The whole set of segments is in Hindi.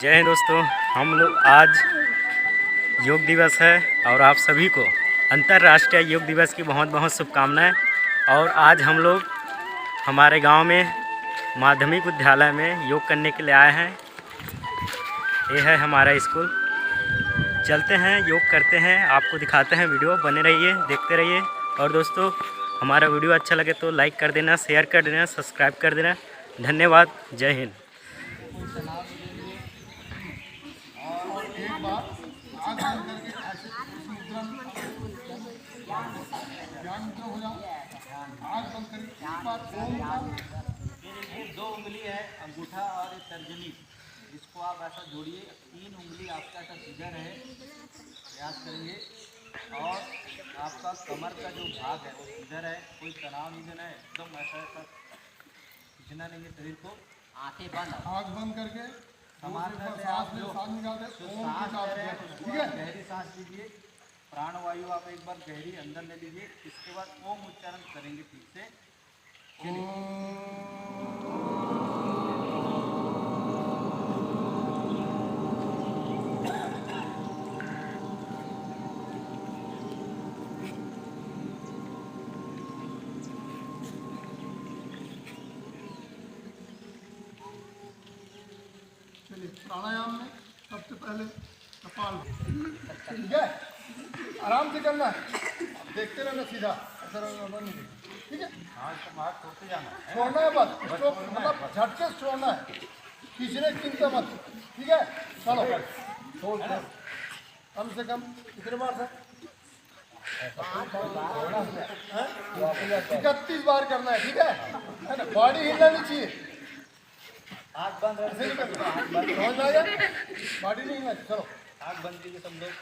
जय हिंद दोस्तों। हम लोग आज योग दिवस है और आप सभी को अंतर्राष्ट्रीय योग दिवस की बहुत बहुत शुभकामनाएं। और आज हम लोग हमारे गांव में माध्यमिक विद्यालय में योग करने के लिए आए हैं। ये है हमारा स्कूल। चलते हैं, योग करते हैं, आपको दिखाते हैं। वीडियो बने रहिए, देखते रहिए। और दोस्तों, हमारा वीडियो अच्छा लगे तो लाइक कर देना, शेयर कर देना, सब्सक्राइब कर देना। धन्यवाद। जय हिंद। दो उंगली है अंगूठा और एक तर्जनी, इसको आप ऐसा जोड़िए। 3 उंगली आपका ऐसा सीधा रहे, प्रयास करेंगे। और आपका कमर का जो भाग है वो सीधा रहे, कोई तनाव नहीं देना है, एकदम ऐसा ऐसा खींचना नहीं है शरीर को। आंखें बंद, आँख बंद करके समान सांस निकालते हैं। गहरी सांस लीजिए। प्राणवायु आप एक बार गहरी अंदर ले लीजिए। इसके बाद ओम उच्चारण करेंगे ठीक से। चलिए, प्राणायाम में सबसे पहले कपाल, ठीक है, आराम से करना है। देखते रहना सीधा, ऐसा रहना नहीं, ठीक है। छोड़ते जाना है, छोड़ना है बस, इसको मतलब झटके से छोड़ना है, खींचने की चिंता मत, ठीक है। चलो छोड़, कम से कम कितने बार से 31 बार करना है, ठीक है ना। बॉडी हिलना नहीं चाहिए, आँख बंद ऐसे नहीं करना, समझ आ गया। बॉडी नहीं हिलना, चलो आँख बंद कीजिए सब लोग।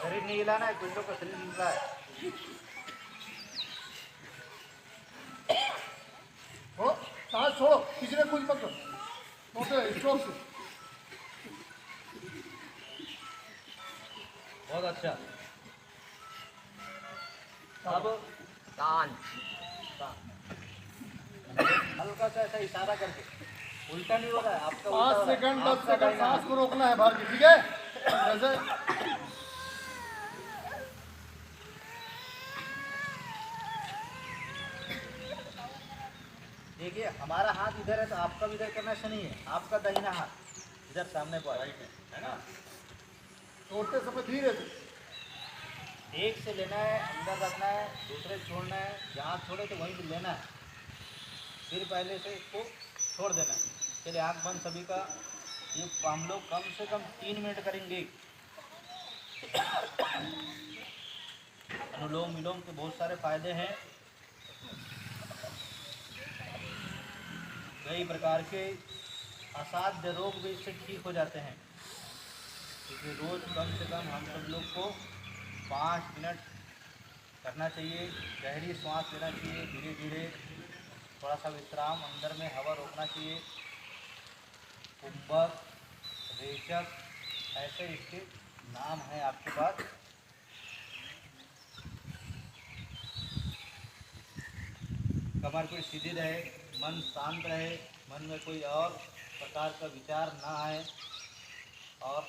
शरीर नहीं हिलाना है, कुछ लोग का शरीर हिल रहा है। छोड़ो, सांस छोड़ो, खींचने कुछ मत करो, स्ट्रोक से। बहुत अच्छा। अब कान हल्का सा ऐसा इशारा करके, उल्टा नहीं हो रहा है आपका। 5 सेकंड 10 सेकंड सांस को रोकना है बाहर की, ठीक है। जैसे देखिए, हमारा हाथ इधर है तो आपका भी इधर करना नहीं है। आपका दाहिना हाथ इधर सामने को है ना। छोड़ते समय धीरे से, एक से लेना है, अंदर रखना है, दूसरे से छोड़ना है। जहाँ छोड़े तो वहीं पे लेना है, फिर पहले से इसको छोड़ देना है। चलिए, आँख बंद सभी का। ये हम लोग कम से कम 3 मिनट करेंगे। अनुलोम विलोम के बहुत सारे फायदे हैं। कई प्रकार के असाध्य रोग भी इससे ठीक हो जाते हैं। इसलिए रोज़ कम से कम हम सब लोग को 5 मिनट करना चाहिए। गहरी सांस लेना चाहिए, धीरे धीरे थोड़ा सा विश्राम, अंदर में हवा रोकना चाहिए। कुंभक, रेचक, ऐसे इसके नाम हैं आपके पास। कमर कोई सीधी रहे, मन शांत रहे, मन में कोई और प्रकार का विचार ना आए। और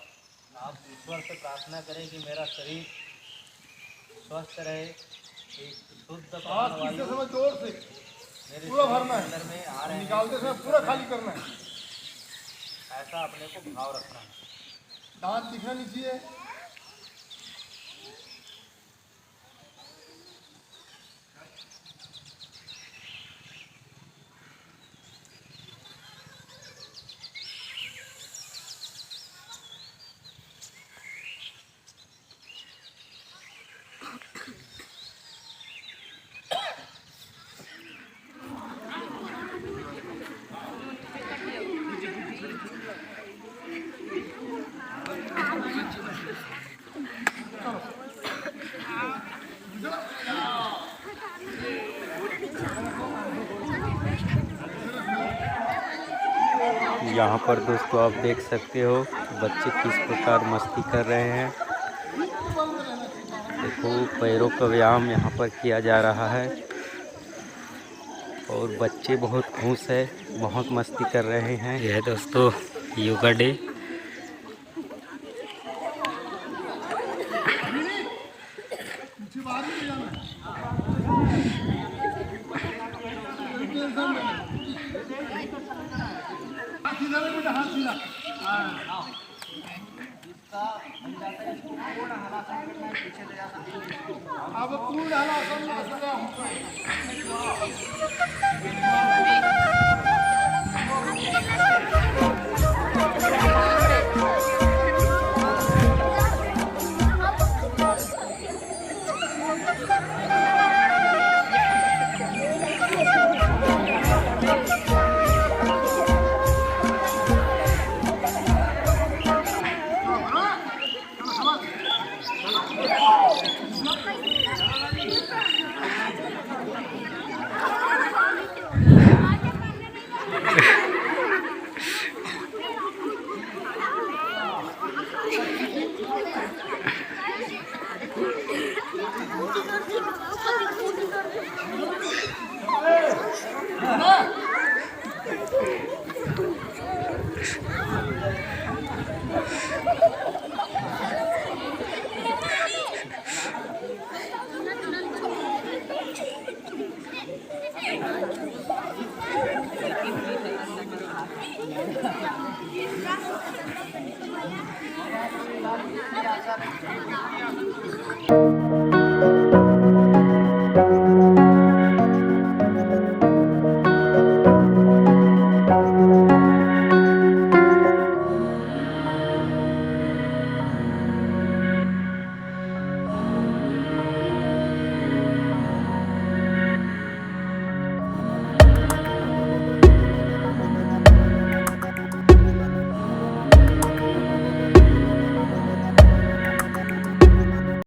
आप ईश्वर से प्रार्थना करें कि मेरा शरीर स्वस्थ रहे, एक शुद्ध सांस खींचते प्राणवायु समय जोर से मेरे पूरा भरना है, अंदर में आ रहे हैं, निकालते समय पूरा खाली करना है। ऐसा अपने को भाव रखना है। दांत दिखना नहीं चाहिए। यहाँ पर दोस्तों आप देख सकते हो बच्चे किस प्रकार मस्ती कर रहे हैं। देखो पैरों का व्यायाम यहाँ पर किया जा रहा है और बच्चे बहुत खुश है, बहुत मस्ती कर रहे हैं। यह दोस्तों योगा डे। इसका बन जाता है, इसको पूर्ण हलासन करना है, पीछे ले जाना है। अब पूर्ण हलासन आसन